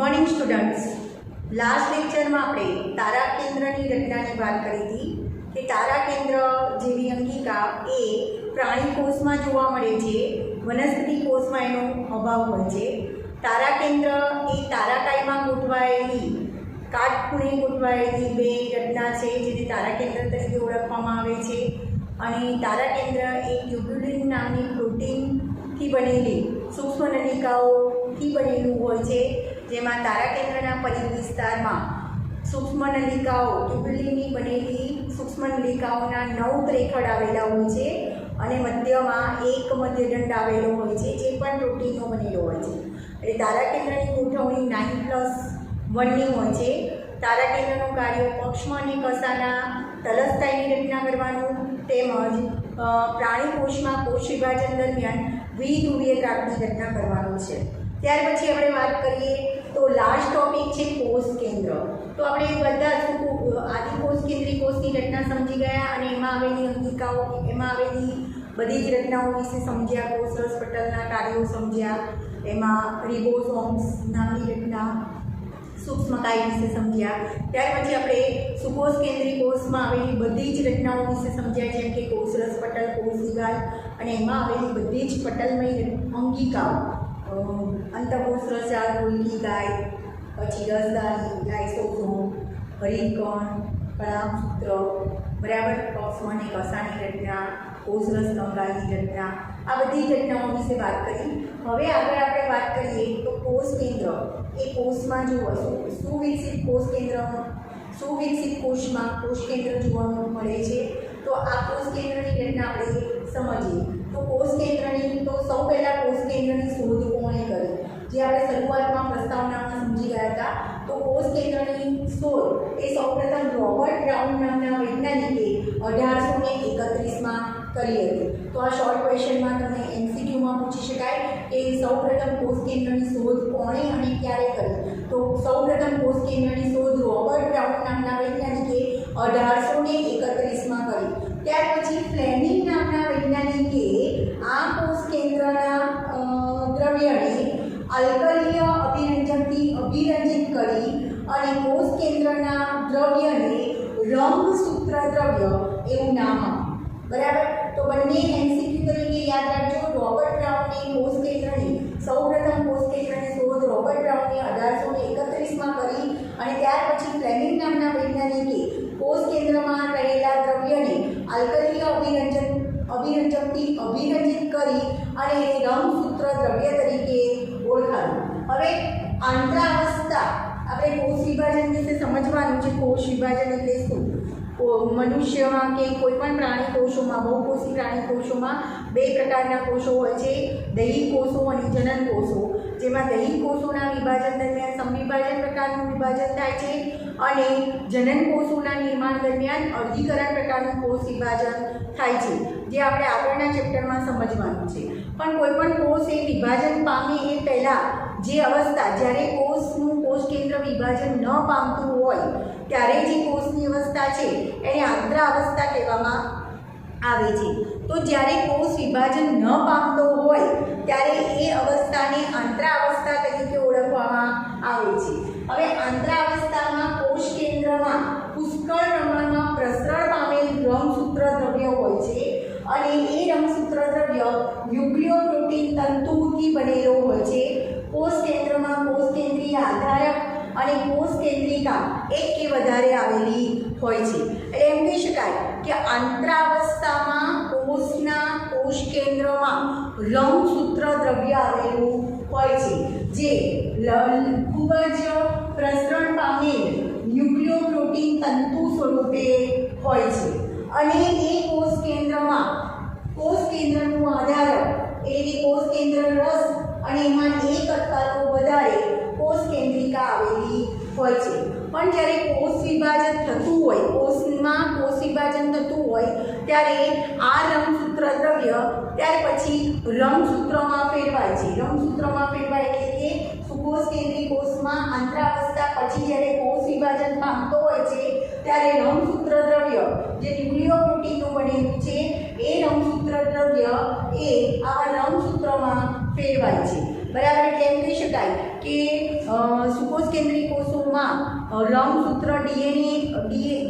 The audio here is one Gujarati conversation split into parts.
Morning students. लास्ट लेक्चर में आपणे तारा केन्द्र की रचना की बात करी थी कि तारा केन्द्र जेवी अंगिका ए प्राणी कोष में जोवा मळे छे, वनस्पति कोष में एनो अभाव होय छे। तारा केन्द्र ए ताराकाय में गोठवायेली काटखूणे गोठवायेली बे रचना छे जेने तारा केन्द्र तरीके ओळखवामां आवे छे। अने तारा केन्द्र ए ट्यूब्युलिन नामनी प्रोटीन थी बनेली सूक्ष्म नलिकाओथी बनेલું હોય છે, જેમાં तारा केन्द्रना परिघ विस्तारमां सूक्ष्म नलिकाओ ट्यूब्युलिननी बनेली सूक्ष्म नलिकाओना 9 त्रेखड आवेला होय छे અને મધ્યમાં એક મધ્યદંડ આવેલો હોય છે જે પણ પ્રોટીનનો બનેલો હોય છે। એટલે તારા કેન્દ્રની ગોઠવણી 9+1ની હોય છે। તારા કેન્દ્રનું કાર્ય પક્ષમાં અને કસાના તલસ્થાયની રચના કરવાનું તેમજ પ્રાણી કોષમાં કોષ વિભાજન દરમિયાન દ્વિધ્રુવીય ત્રાકની રચના કરવાનું છે। ત્યાર પછી આપણે વાત કરીએ તો લાસ્ટ ટોપિક છે કોષ કેન્દ્ર। તો આપણે બધા આદિ કોષ કેન્દ્રી કોષની રચના સમજી ગયા અને એમાં આવેલી અંગિકાઓ એમાં આવેલી બધી જ રચનાઓ વિશે સમજ્યા, કોષરસ પટલના કાર્યો સમજ્યા, એમાં રિબોસોમ્સ નામની રચના सूक्ष्मकाय विषे समझ्या। त्यार पछी आपणे सुकोष केन्द्रीय कोष में आवेली बधी ज रचनाओं विषे समझ्या, जेम के कोषरस पटल, कोशिका अने एमां आवेली बधी ज पટલमय अंगिकाओ अंतःकोष रसाळ, गोल्गी गाय, पछी रसदानी, लाइसोसोम, हरिकण, कणासूत्र, बराबर पक्षमा ने कसानी रचना, कोषरस कंकालनी रचना, आ बधी रचनाओं विषे बात करी। हवे आगळ आपणे बात करीए तो कोष केन्द्र ए कोष में जो सुविकसित कोष केन्द्र सुविकसित कोष में कोष केन्द्र जोवा मळे छे। तो आ कोष केन्द्र की रचना आपणे समझीए। तो कोष केन्द्र तो सौ पहला कोष केन्द्र की शोध कोणे करी, जे आपणे शरूआत में प्रस्तावना में समझी गया था। तो कोष केन्द्र की शोध ए सौप्रथम रॉबर्ट ब्राउन नामना वैज्ञानिके 1831 में करी हती। तो आ शॉर्ट क्वेश्चन में तमने एमसीक्यू में पूछी शकाय कि सौप्रथम कोष केन्द्र की शोध कोणे अने क्यारे करी। तो सौप्रथम कोष केन्द्र की शोध रॉबर्ट ब्राउन नामना वैज्ञानिके 1831 में करी। त्यार पछी फ्लेमिंग नामना वैज्ञानिके आ कोष केन्द्रना द्रव्यने अल्कलीय अभिरंजकथी अभिरंजित करी अने कोष केन्द्रना द्रव्यने रंगसूत्र द्रव्य एवुं नाम आप्युं। बराबर। तो बने एमसीक्यू तरीके याद रखो। रॉबर्ट ब्राउने कोष केन्द्रनी सौप्रथम कोष केन्द्रनी शोध रॉबर्ट ब्राउने 1831 में करी अने त्यार पछी फ्लेमिंग नामना वैज्ञानिके कोष केन्द्रमां रहेला द्रव्यने अल्कलीय अभिरंजकथी अभिरंजित करी अने रंगसूत्र द्रव्य तरीके ओळखाव्युं। हवे आंतरावस्था आपणे कोष विभाजन विषे समजवानुं छे। कोष विभाजन एटले शुं? मनुष्य में के कोईपण प्राणी कोषों में बहुकोषी प्राणी कोषों में बे प्रकारना कोषो होय छे, दैहिक कोषो अने जनन कोषो। जेमां दैहिक कोषोना विभाजन दरमियान संविभाजन प्रकारनुं विभाजन थाय छे अने जनन कोषोना निर्माण दरमियान अर्धीकरण प्रकारनुं कोष विभाजन थाय छे, जे आपणे આગળના ચેપ્ટરમાં સમજવાનું છે। પણ કોઈપણ કોષ એ વિભાજન પામે એ પહેલા જે અવસ્થા જ્યારે કોષનું કોષ કેન્દ્ર વિભાજન ન પામતું હોય ત્યારે જે કોષની અવસ્થા છે એને આંતરાવસ્થા કહેવામાં આવે છે। તો જ્યારે કોષ વિભાજન ન પામતો હોય ત્યારે એ અવસ્થાને આંતરાવસ્થા તરીકે ઓળખવામાં આવે છે। હવે આંતરાવસ્થામાં કોષ કેન્દ્રમાં પુષ્કળ પ્રમાણમાં પ્રસરણ પામેલ રંગસૂત્ર દ્રવ્ય હોય છે અને એ રંગસૂત્ર દ્રવ્ય ન્યુક્લિયોપ્રોટીન તંતુથી બનેલો હોય છે। કોષ કેન્દ્રમાં કોષ કેન્દ્રીય આધારક અને કોષ કેન્દ્રિકા એક કે વધારે આવેલી હોય છે। એટલે એમ કહી શકાય કે આંતરાવસ્થામાં કોષના કોષ કેન્દ્રમાં રંગસૂત્ર દ્રવ્ય આવેલું હોય છે જે ખૂબ જ પ્રસરણ પામેલ ન્યુક્લિયોપ્રોટીન તંતુ સ્વરૂપે હોય છે અને એ કોષ કેન્દ્રનું આધારક એટલે કોષ કેન્દ્ર રસ અને એમાં એક અથવા તો વધારે કોષ કેન્દ્રિકા આવેલી હોય છે। પણ જ્યારે કોષ વિભાજન થતું હોય કોષમાં કોષ વિભાજન થતું હોય ત્યારે આ રંગસૂત્ર દ્રવ્ય ત્યાર પછી રંગસૂત્રમાં ફેરવાય છે। રંગસૂત્રમાં ફેરવાય એટલે કે સુકોષ કેન્દ્રીય કોષમાં આંતરાવસ્થા પછી જ્યારે કોષ વિભાજન પામતો હોય છે ત્યારે રંગસૂત્ર દ્રવ્ય જે ન્યુક્લિયોપ્રોટીનનું બનેલું છે એ રંગસૂત્ર દ્રવ્ય એ આવા રંગસૂત્રમાં ફેરવાય છે। બરાબર. એટલે એમ કહી શકાય કે સુકોષ કેન્દ્રી કોષોમાં રંગસૂત્ર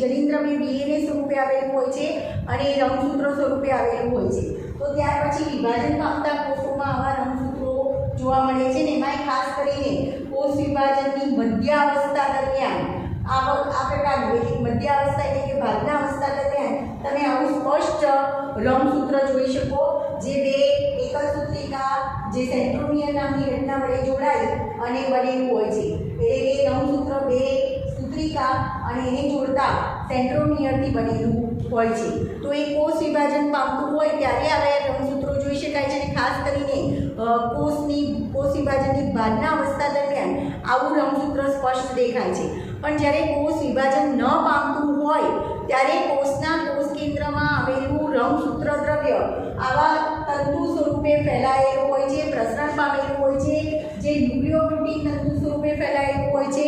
જનીન્દ્રવ્ય ડીએનએ સ્વરૂપે આવેલું હોય છે અને એ રંગસૂત્ર સ્વરૂપે આવેલું હોય છે. તો ત્યાર પછી વિભાજન પામતા કોષોમાં આવા રંગસૂત્રો જોવા મળે છે ને એમાંય ખાસ કરીને કોષ વિભાજનની મધ્યાવસ્થા દરમિયાન આ પ્રકારનું એટલે મધ્યાવસ્થા એટલે કે ભાગના અવસ્થા દરમિયાન તમે આવું સ્પષ્ટ રંગસૂત્ર જોઈ શકો, જે બે એકલ સૂત્રિકા જે સેન્ટ્રોમિયર નામની રચના વડે જોડાઈ અને બનેલું હોય છે. એટલે એ રંગસૂત્ર બે સૂત્રિકા અને એને જોડતા સેન્ટ્રોમિયરથી બનેલું હોય છે. તો એ કોષ વિભાજન પામતું હોય ત્યારે આવા રંગસૂત્રો જોઈ શકાય છે. અને ખાસ કરીને કોષ વિભાજનની બાદના અવસ્થા દરમિયાન આવું રંગસૂત્ર સ્પષ્ટ દેખાય છે. પણ જ્યારે કોષ વિભાજન ન પામતું હોય ત્યારે કોષના કોષ કેન્દ્રમાં આવેલું રંગસૂત્ર દ્રવ્ય આવા તંતુ સ્વરૂપે ફેલાયેલું હોય છે, પ્રસરણ પામેલું હોય છે, જે ન્યુક્લિયોપ્રોટીન તંતુ સ્વરૂપે ફેલાયેલું હોય છે.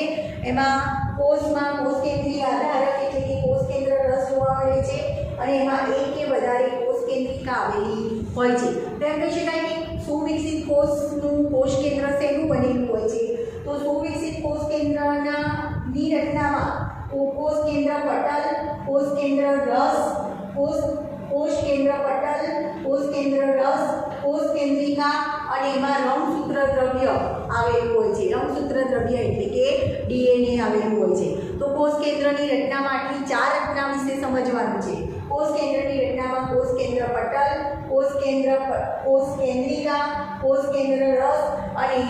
એમાં કોષમાં કોષ કેન્દ્રીય આધારક એટલે કે કોષ કેન્દ્ર રસ જોવા મળે છે અને એમાં એક કે વધારે કોષ કેન્દ્રિકા આવેલી હોય છે. તો એમ કહી શકાય કે સુવિકસિત કોષનું કોષ કેન્દ્ર શેનું બનેલું હોય છે? તો સુવિકસિત કોષ કેન્દ્રના ની રચનામાં કોષ કેન્દ્ર પટલ, કોષ કેન્દ્ર રસ, કોષ કેન્દ્ર પટલ, કોષ કેન્દ્ર રસ, કોષ કેન્દ્રિકા અને એમાં રંગસૂત્ર દ્રવ્ય આવેલું હોય છે. રંગસૂત્ર દ્રવ્ય એટલે કે ડીએનએ આવેલું હોય છે. તો કોષ કેન્દ્રની રચનામાં આટલી 4 રચના વિશે સમજવાનું છે. કોષ કેન્દ્રની રચનામાં કોષ કેન્દ્ર પટલ, કોષ કેન્દ્રિકા, કોષ કેન્દ્ર રસ અને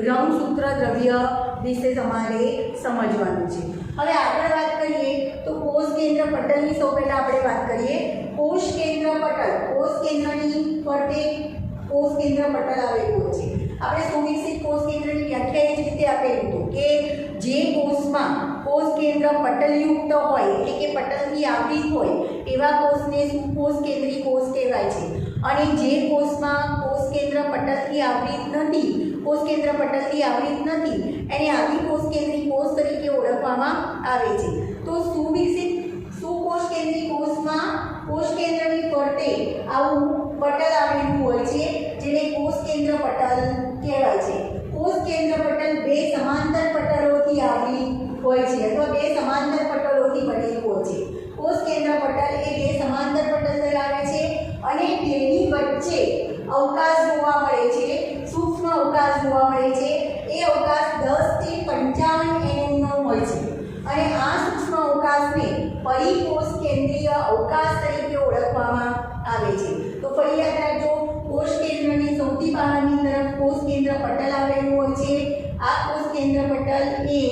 રંગસૂત્ર દ્રવ્ય વિશે તમારે સમજવાનું છે. હવે આગળ વાત કરીએ તો કોષ કેન્દ્ર પટલની સૌ પહેલાં આપણે વાત કરીએ. કોષ કેન્દ્ર પટલ, કોષ કેન્દ્રની ફરતે કોષ કેન્દ્ર પટલ આવેલું હોય છે. આપણે સુવિકસિત કોષ કેન્દ્રની વ્યાખ્યા એ જ રીતે આપેલું હતું કે જે કોષમાં કોષ કેન્દ્ર પટલયુક્ત હોય એટલે કે પટલથી આવૃત હોય એવા કોષને સુકોષ કેન્દ્રી કોષ કહેવાય છે. અને જે કોષમાં કોષ કેન્દ્ર પટલથી આવૃત નથી એને આદિ કોષ કેન્દ્રી કોષ તરીકે ઓળખવામાં આવે છે. તો સુવિકસિત સુકોષ કેન્દ્રી કોષમાં કોષ કેન્દ્રની ફરતે આવું પટલ આવેલું હોય છે, જેને કોષ કેન્દ્ર પટલ કહેવાય છે. કોષ કેન્દ્ર પટલ બે સમાંતર પટલોથી આવરી હોય છે અથવા બે સમાંતર પટલોથી બનેલું હોય છે. કોષ કેન્દ્ર પટલ એ બે સમાંતર પટલ ધરાવે છે અને તેની વચ્ચે અવકાશ જોવા મળે છે, સૂક્ષ્મ અવકાશ જોવા મળે છે. એ અવકાશ 10 થી 55 mm નો હોય છે અને આ સૂક્ષ્મ અવકાશને પરિકોષ કેન્દ્રીય અવકાશ તરીકે ઓળખવામાં આવે છે. તો ફરી યાદ રાખજો, કોષ કેન્દ્રની સૌથી બહારની તરફ કોષ કેન્દ્ર પટલ આવેલું હોય છે. આ કોષ કેન્દ્ર પટલ એ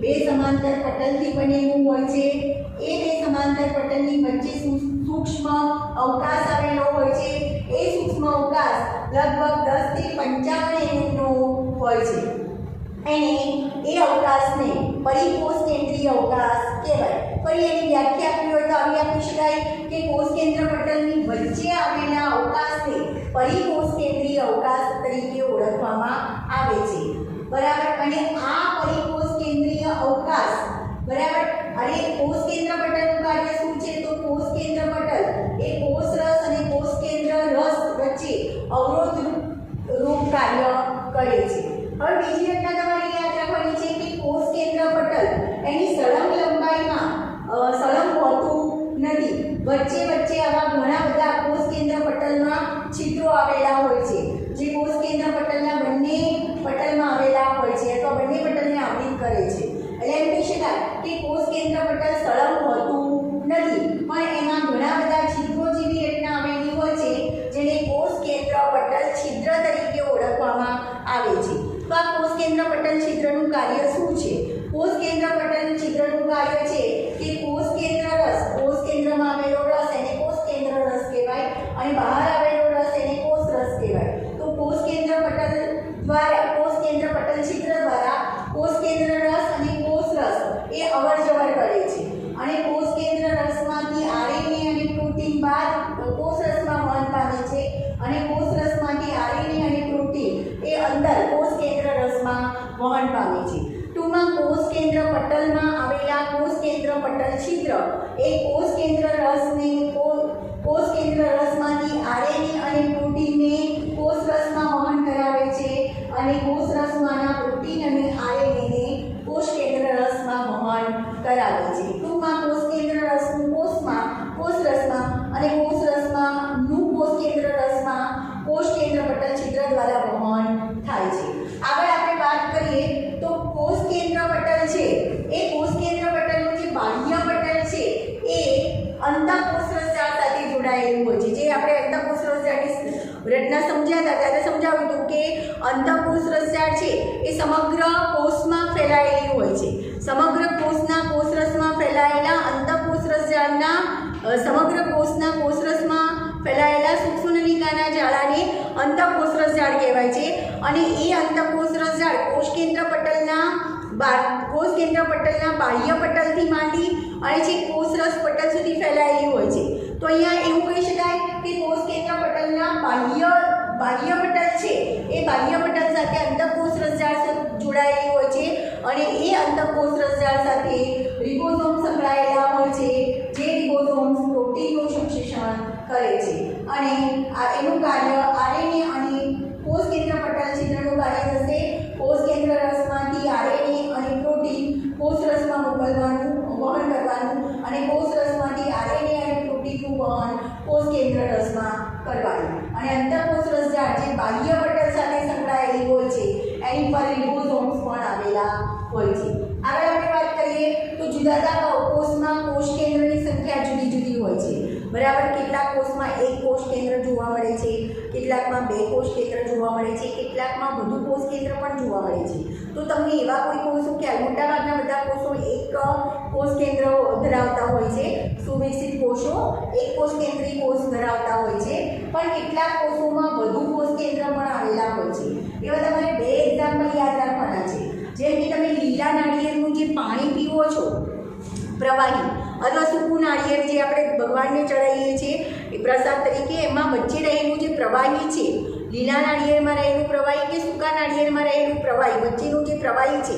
બે સમાંતર પટલથી બનેલું હોય છે. એ બે સમાંતર પટલની વચ્ચે સૂક્ષ્મ અવકાશ આવેલો હોય છે. એ સૂક્ષ્મ અવકાશ લગભગ 10 થી 55 mm નો હોય છે અને એ અવકાશને પરિકોષ કેન્દ્રીય અવકાશ કહેવાય. ફરી એની વ્યાખ્યા આપવી હોય તો આવી આપી શકાય કે કોષ કેન્દ્ર પટલની વચ્ચે આવેલા અવકાશને પરિકોષ કેન્દ્રીય અવકાશ તરીકે ઓળખવામાં આવે છે. બરાબર. અને આ પરિકોષ કેન્દ્રીય અવકાશ બરાબર. અને કોષ કેન્દ્ર પટલનું કાર્ય શું છે? તો કોષ કેન્દ્ર પટલ એ કોષ રસ અને કોષ કેન્દ્ર રસ વચ્ચે અવરોધ રૂપ કાર્ય કરે છે. હવે બીજી ઘટના તમારે યાદ રાખવાની છે કે કોષ કેન્દ્ર પટલ એની સળંગ લંબાઈમાં સળંગ હોતું નથી. વચ્ચે આવા ઘણા બધા કોષ કેન્દ્ર પટલમાં છિદ્રો આવેલા હોય છે, જે કોષ કેન્દ્ર પટલના બંને પટલમાં આવેલા હોય છે અથવા બંને પટલને આવૃત કરે છે. એટલે એમ કહી શકાય કે કોષ કેન્દ્ર પટલ સળંગ હોતું નથી, પણ એમાં ઘણા બધા છિદ્રો જેવી રચના આવેલી હોય છે, જેને કોષ કેન્દ્ર પટલ છિદ્ર તરીકે ઓળખવામાં આવે છે. તો આ કોષ કેન્દ્ર પટલ છિદ્રનું કાર્ય શું છે? કોષ કેન્દ્ર પટલ છિદ્રનું કાર્ય છે કે કોષ કેન્દ્ર રસ, કોષ કેન્દ્રમાં આવેલો રસ એને કોષ કેન્દ્ર રસ કહેવાય અને બહાર આવેલો રસ એને કોષ રસ કહેવાય. તો કોષ કેન્દ્ર પટલ દ્વારા કોષ કેન્દ્ર પટલ છિદ્ર દ્વારા કોષ કેન્દ્ર રસ અને કોષ રસ એ અવરજવર કરે છે અને કોષ કેન્દ્ર રસમાંથી આરએનએ અને પ્રોટીન બહાર કોષ રસમાં વહન પામે છે અને કોષ રસમાંથી આરએનએ અને પ્રોટીન એ અંદર કોષ કેન્દ્ર રસમાં વહન પામે છે. ટૂંકમાં કોષ કેન્દ્ર પટલમાં આવેલા કોષ કેન્દ્ર પટલ છિદ્ર એ કોષ કેન્દ્ર રસને કોષ કેન્દ્ર રસમાંથી આરએનએ અને પ્રોટીનને કોષ રસમાં વહન કરાવે છે અને રચના સમજ્યા હતા ત્યારે સમજાવ્યું હતું કે અંતઃકોષ રસજાળ છે એ સમગ્ર કોષમાં ફેલાયેલી હોય છે. સમગ્ર કોષના કોષરસમાં ફેલાયેલા અંતઃકોષ રસજાળના સમગ્ર કોષના કોષરસમાં ફેલાયેલા સૂક્ષ્મનલિકાના જાળાને અંતઃકોષ રસજાળ કહેવાય છે. અને એ અંતઃકોષ રસજાળ કોષ કેન્દ્ર પટલના બાહ્ય પટલથી માંડી અને જે કોષરસ પટલ સુધી ફેલાયેલી હોય છે. તો અહીંયા એવું કહી શકાય કે કોષ કેન્દ્ર પટલના બાહ્ય પટલ છે એ બાહ્ય પટલ સાથે અંતઃકોષ રસજાળ જોડાયેલી હોય છે અને એ અંતઃકોષ રસજાળ સાથે રિબોસોમ સંકળાયેલા હોય છે, જે રિબોસોમ્સ પ્રોટીનનું સંશ્લેષણ કરે છે. અને એનું કાર્ય આરએનએ અને કોષ કેન્દ્ર પટલ છિદ્રનું કાર્ય થશે. કોષ કેન્દ્ર રસમાંથી આરએનએ અને પ્રોટીન કોષ રસમાં મોકલવાનું વહન કરવાનું અને કોષ રસમાંથી આરએનએ અને પ્રોટીનનું વહન કોષ કેન્દ્ર રસમાં કરવાનું. અને અંતઃકોષ રસજાળ જે બાહ્ય પટલ સાથે સંકળાયેલી હોય છે એની પર રિબોસોમ્સ પણ આવેલા હોય છે. આગળ આપણે વાત કરીએ તો જુદા જુદા કોષમાં કોષ કેન્દ્રની સંખ્યા જુદી જુદી હોય છે. બરાબર, કેટલાક કોષમાં એક કોષ કેન્દ્ર જોવા મળે છે, કેટલાકમાં બે કોષ કેન્દ્ર જોવા મળે છે, કેટલાકમાં વધુ કોષ કેન્દ્ર પણ જોવા મળે છે. તો તમને એવા કોઈ કોષો ખ્યાલ, મોટાભાગના બધા કોષો એક કોષ કેન્દ્ર ધરાવતા હોય છે. સુવિકસિત કોષો એક કોષ કેન્દ્રીય કોષ ધરાવતા હોય છે, પણ કેટલાક કોષોમાં વધુ કોષ કેન્દ્ર પણ આવેલા હોય છે. એવા તમારે બે એક્ઝામ્પલ યાદ રાખવાના છે. જેમ કે તમે લીલા નાળિયેરનું જે પાણી પીવો છો પ્રવાહી, અથવા સૂકું નાળિયેર જે આપણે ભગવાનને ચડાવીએ છીએ એ પ્રસાદ તરીકે, એમાં વચ્ચે રહેલું જે પ્રવાહી છે, લીલા નાળિયેરમાં રહેલું પ્રવાહી કે સૂકા નાળિયેરમાં રહેલું પ્રવાહી, વચ્ચેનું જે પ્રવાહી છે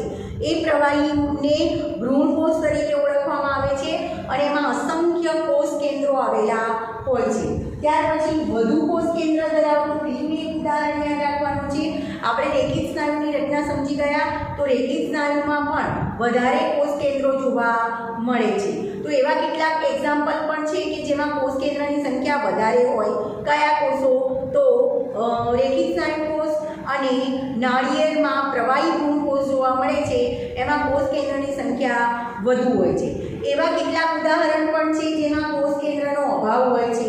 એ પ્રવાહીને ભ્રૂણકોષ તરીકે ઓળખવામાં આવે છે અને એમાં અસંખ્ય કોષ કેન્દ્રો આવેલા હોય છે. ત્યાર પછી વધુ કોષ કેન્દ્ર ધરાવતું બીજું એક ઉદાહરણ યાદ રાખવાનું છે. આપણે રેખિત સ્નાયુની રચના સમજી ગયા, તો રેખિત સ્નાયુમાં પણ વધારે કોષ કેન્દ્રો જોવા મળે છે. તો એવા કેટલાક એક્ઝામ્પલ પણ છે કે જેમાં કોષ કેન્દ્રની સંખ્યા વધારે હોય. કયા કોષો? તો રેખિત સ્નાયુ કોષ અને નાળિયેરમાં પ્રવાહી ભ્રૂણકોષ જોવા મળે છે, એમાં કોષ કેન્દ્રની સંખ્યા વધુ હોય છે. એવા કેટલાક ઉદાહરણ પણ છે જેમાં કોષ કેન્દ્રનો અભાવ હોય છે.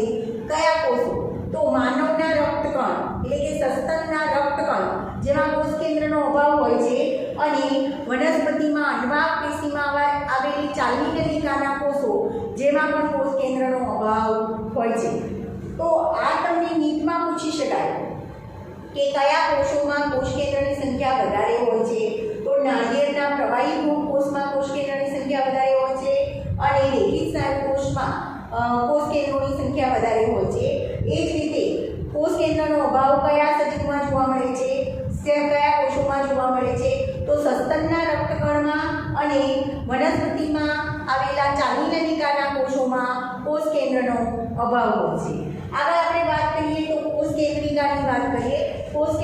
કયા કોષો? તો માનવના રક્તકણ એટલે કે સસ્તનના રક્તકણ જેમાં કોષ કેન્દ્રનો અભાવ હોય છે, અને વનસ્પતિમાં અંડવાહક પેશીમાં આવેલી ચાલની નલિકાના કોષો જેમાં પણ કોષ કેન્દ્રનો અભાવ હોય છે. તો આ તમને નીટમાં પૂછી શકાય કે કયા કોષોમાં કોષ કેન્દ્રની સંખ્યા વધારે હોય છે. તો નાળિયેરના પ્રવાહી ભ્રૂણકોષમાં કોષ કેન્દ્રની સંખ્યા વધારે હોય છે અને રેખિત સ્નાયુ કોષમાં કોષ કેન્દ્રોની સંખ્યા વધારે હોય છે. એ જ રીતે કોષ કેન્દ્રનો અભાવ કયા સજીવમાં જોવા મળે છે, કયા કોષોમાં જોવા મળે છે? તો સસ્તનના રક્તકણમાં અને વનસ્પતિમાં આવેલા ચાલની નલિકાના કોષોમાં કોષ કેન્દ્રનો અભાવ હોય છે. આગળ આપણે વાત કરીએ તો કોષ કેન્દ્રિકાની વાત કરીએ. કોષ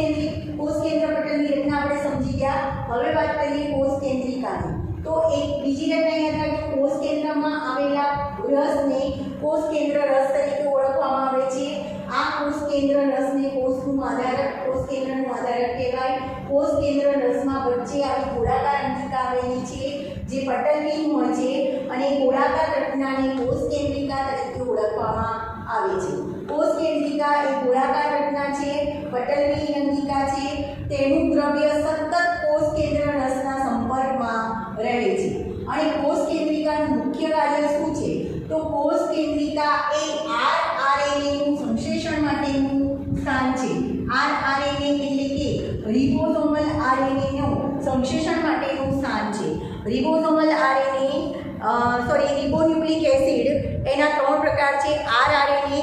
કેન્દ્ર પટલની રચના આપણે સમજી ગયા. હવે વાત કરીએ કોષ કેન્દ્રિકાની. તો એક બીજી રચના યાદ રાખજો. કોષ કેન્દ્રમાં આવેલા રસને કોષ કેન્દ્ર રસ તરીકે ઓળખવામાં આવે છે. આ કોષ કેન્દ્ર રસને કોષનું આધારક કહેવાય. કોષ કેન્દ્ર રસમાં વચ્ચે આવી ગોળાકાર અંતિકા આવેલી છે જે પટલવિહીન હોય છે, અને ગોળાકાર રચનાને કોષ કેન્દ્રિકા તરીકે ઓળખવામાં આવે છે. કોષ કેન્દ્રિકા એ ગોળાકાર રચના છે, પટલવિહીન અંતિકા છે. તેનું દ્રવ્ય સતત કોષ કેન્દ્ર રસના સંપર્કમાં રહે છે. અને કોષ કેન્દ્રિકાનું મુખ્ય કાર્ય શું છે? તો કોષ કેન્દ્રિકા એ આરઆરએનએનું સંશ્લેષણ માટેનું સ્થાન છે. આરઆરએનએ એટલે કે રિબોસોમલ આરએનએનું સંશ્લેષણ માટેનું સ્થાન છે. રિબોન્યુક્લિક એસિડ એના 3 પ્રકાર છે. આરઆરએનએ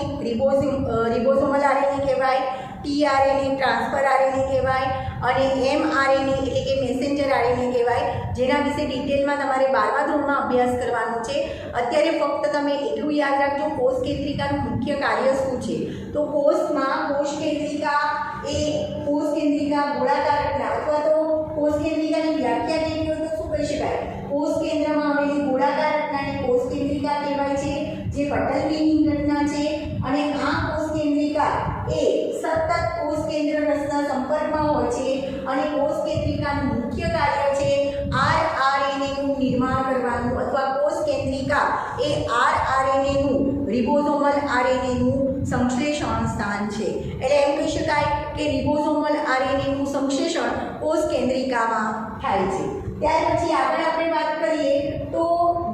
રિબોસોમલ આરએનએ કહેવાય, ટીઆરએનએ ટ્રાન્સફર આરએનએ કહેવાય, અને એમઆરએનએ એટલે કે મેસેન્જર આરએનએ કહેવાય, જેના વિશે ડિટેલમાં તમારે 12મા ધોરણમાં અભ્યાસ કરવાનો છે. અત્યારે ફક્ત તમે એટલું યાદ રાખજો કોષ કેન્દ્રિકાનું મુખ્ય કાર્ય શું છે. તો કોષમાં કોષ કેન્દ્રિકા ગોળાકાર રચના, અથવા તો કોષ કેન્દ્રિકાની વ્યાખ્યા કેવી હોય તો શું કહી શકાય? કોષ કેન્દ્રમાં આવેલી ગોળાકાર રચનાને કોષ કેન્દ્રિકા કહેવાય છે, જે પટલવિહીન રચના છે. અને આ કોષ કેન્દ્રિકા એ સતત કોષ કેન્દ્ર રસના સંપર્કમાં હોય છે, અને કોષ કેન્દ્રિકાનું મુખ્ય કાર્ય છે આરઆરએનએનું નિર્માણ કરવાનું, અથવા કોષ કેન્દ્રિકા એ આરઆરએનએનું રિબોસોમલ આરએનએનું સંશ્લેષણ સ્થાન છે। એટલે એમ કહી શકાય કે રિબોસોમલ આરએનએનું સંશ્લેષણ કોષ કેન્દ્રિકામાં થાય છે। ત્યાર પછી આગળ આપણે વાત કરીએ તો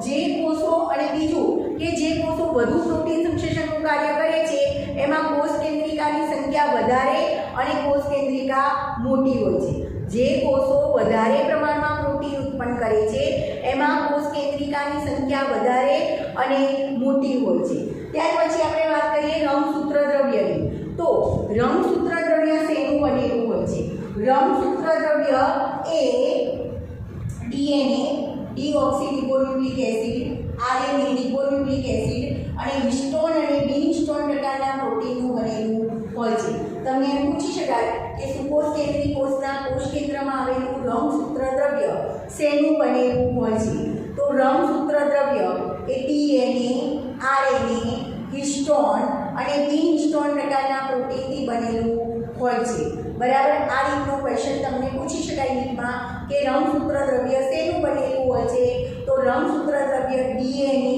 જે કોષો અને બીજું કે જે કોષો વધુ પ્રોટીન સંશ્લેષણનું કાર્ય કરે છે એમાં કોષ કેન્દ્રિકાની સંખ્યા વધારે અને કોષ કેન્દ્રિકા મોટી હોય છે। જે કોષો વધારે પ્રમાણમાં પ્રોટીન ઉત્પન્ન કરે છે એમાં કોષ કેન્દ્રિકાની સંખ્યા વધારે અને મોટી હોય છે। ત્યાર પછી આપણે વાત કરીએ રંગસૂત્ર દ્રવ્યની। તો રંગસૂત્ર દ્રવ્ય શેનું બનેલું હોય છે? રંગસૂત્ર દ્રવ્ય એ DNA, deoxyribonucleic acid, RNA, ribonucleic acid અને હિસ્ટોન અને બિન હિસ્ટોન પ્રકારના પ્રોટીનનું બનેલું હોય છે। તમને એમ પૂછી શકાય કે સુકોષ કેન્દ્રી કોષના કોષ કેન્દ્રમાં આવેલું રંગસૂત્ર દ્રવ્ય શેનું બનેલું હોય છે? તો રંગસૂત્ર દ્રવ્ય એ ડીએનએ, આરએનએ, હિસ્ટોન અને બિન હિસ્ટોન પ્રકારના પ્રોટીનથી બનેલું હોય છે। બરાબર, આ રીતનો ક્વેશ્ચન તમને પૂછી શકાય નીટમાં કે રંગસૂત્ર દ્રવ્ય શેનું બનેલું હોય છે? તો રંગસૂત્ર દ્રવ્ય ડીએનએ,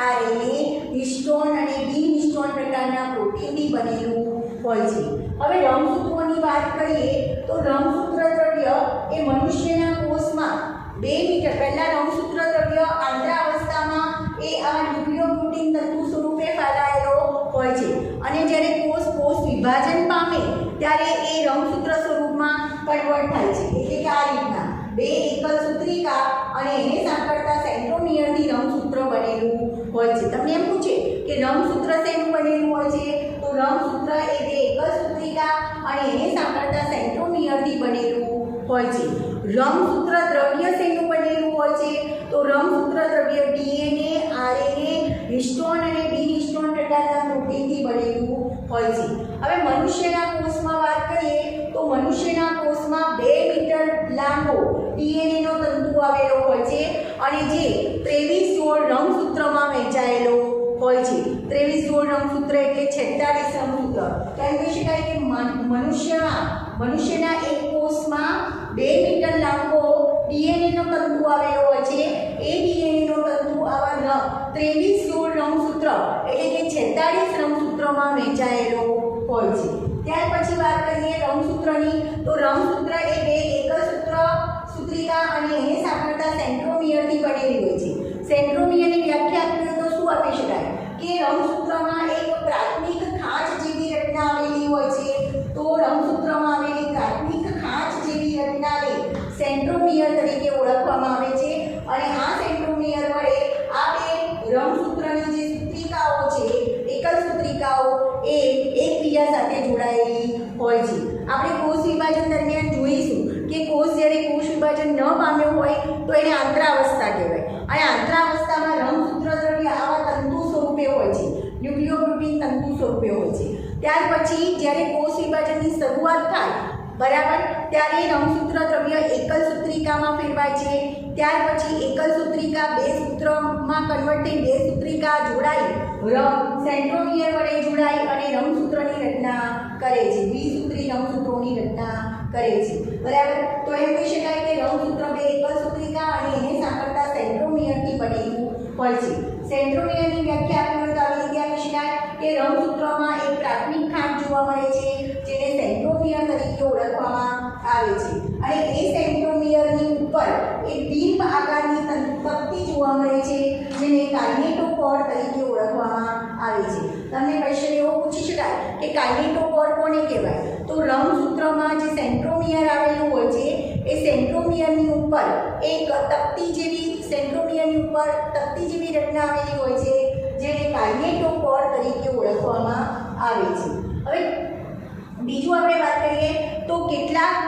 આરએનએ, હિસ્ટોન અને બિન હિસ્ટોન પ્રકારના પ્રોટીનથી બનેલું હોય છે। હવે રંગસૂત્રોની વાત કરીએ તો રંગસૂત્ર દ્રવ્ય એ મનુષ્યના કોષમાં 2 મીટર પહેલા રંગસૂત્ર દ્રવ્ય આંતરાવસ્થામાં એ આ ન્યુક્લિયોપ્રોટીન તંતુ સ્વરૂપે ફેલાયેલો હોય છે અને જ્યારે કોષ વિભાજન પામે ત્યારે એ રંગસૂત્ર સ્વરૂપમાં કન્વર્ટ થાય છે। એટલે કે આ રીતના 2 એકલ સૂત્રિકા અને એને સાંકળતા સેન્ટ્રોમિયરથી રંગસૂત્ર બનેલું હોય છે। તમને એમ પૂછે કે રંગસૂત્ર શેનું બનેલું હોય છે? તો રંગસૂત્ર એ 2 એકલ સૂત્રિકા અને એને સાંકળતા સેન્ટ્રોમિયરથી બનેલું હોય છે। રંગસૂત્ર દ્રવ્ય શેનું બનેલું હોય છે? તો રંગસૂત્ર દ્રવ્ય ડીએનએ, આરએનએ, હિસ્ટોન અને બિન હિસ્ટોન પ્રકારના પ્રોટીનથી બનેલું હોય છે। હવે મનુષ્યના કોષમાં વાત કરીએ તો મનુષ્યના કોષમાં 2 મીટર લાંબો ડીએનએનો તંતુ આવેલો હોય છે અને જે 23 જોડ રંગસૂત્રમાં વહેંચાયેલો હોય છે। 23 જોડ રંગસૂત્ર એટલે 46 રંગસૂત્ર। તો એમ કહી શકાય કે મનુષ્યના એક કોષમાં 2 મીટર લાંબો ડીએનએનો તંતુ આવેલો હોય છે। એ ડીએનએનો તંતુ આવા 23 જોડ રંગસૂત્ર એટલે કે 46 રંગસૂત્રોમાં વહેંચાયેલો હોય છે। ત્યાર પછી વાત કરીએ રંગસૂત્રની તો રંગસૂત્ર એ 2 એકલ સૂત્રિકા અને એને સાંકળતા સેન્ટ્રોમિયરથી બનેલી હોય છે। સેન્ટ્રોમિયરની વ્યાખ્યા આપીએ તો શું આપી શકાય કે રંગસૂત્રમાં એક પ્રાથમિક ખાંચ જેવી રચના આવેલી હોય છે। તો રંગસૂત્રમાં આવેલી પ્રાથમિક ખાંચ જેવી રચનાને સેન્ટ્રોમિયર તરીકે ઓળખવામાં આવે છે અને આ સેન્ટ્રોમિયર વડે આ 2 રંગસૂત્રની જે સૂત્રિકાઓ છે એકલ સૂત્રિકાઓ એ એકબીજા સાથે જોડાયેલી હોય છે। આપણે કોષ વિભાજન દરમિયાન જોઈશું કે કોષ જ્યારે કોષ વિભાજન ન પામ્યો હોય તો એને આંતરાવસ્થા કહેવાય અને આંતરાવસ્થામાં રંગસૂત્ર દ્રવ્ય આવા તંતુ સ્વરૂપે હોય છે, ન્યુક્લિયોપ્રોટીન તંતુ સ્વરૂપે હોય છે। ત્યાર પછી જ્યારે કોષ વિભાજનની શરૂઆત થાય બરાબર ત્યારે રંગસૂત્ર દ્રવ્ય એકલ સૂત્રિકામાં ફેરવાય છે। ત્યાર પછી એકલ સૂત્રિકા 2 સૂત્રમાં કન્વર્ટ થઈ 2 સૂત્રિકા જોડાઈ સેન્ટ્રોમિયર વડે જોડાઈ અને રંગસૂત્રની રચના કરે છે, દ્વિસૂત્રી રંગસૂત્રોની રચના કરે છે। બરાબર, તો એમ કહી શકાય કે રંગસૂત્ર 2 એકલ સૂત્રિકા અને એને સાંકળતા સેન્ટ્રોમિયરથી બનેલું હોય છે। સેન્ટ્રોમિયરની વ્યાખ્યા આપી હોય તો આવી રીતે આપી શકાય કે રંગસૂત્રમાં એક પ્રાથમિક ખાંચ જોવા મળે છે જેને સેન્ટ્રોમિયર તરીકે ઓળખવામાં આવે છે અને એ સેન્ટ્રોમિયરની ઉપર એક બિંબ આકારની તંતુ જોવા મળે છે જેને કાઇનેટોકોર તરીકે ઓળખવામાં આવે છે। તમને ક્વેશ્ચન એવો પૂછી શકાય કે કાઇનેટોકોર કોને કહેવાય? તો રંગસૂત્રમાં જે સેન્ટ્રોમિયર આવેલું હોય છે એ સેન્ટ્રોમિયરની ઉપર એક તકતી જેવી રચના આવેલી હોય છે જેને કાઇનેટોકોર તરીકે ઓળખવામાં આવે છે। હવે બીજું આપણે વાત કરીએ તો કેટલાક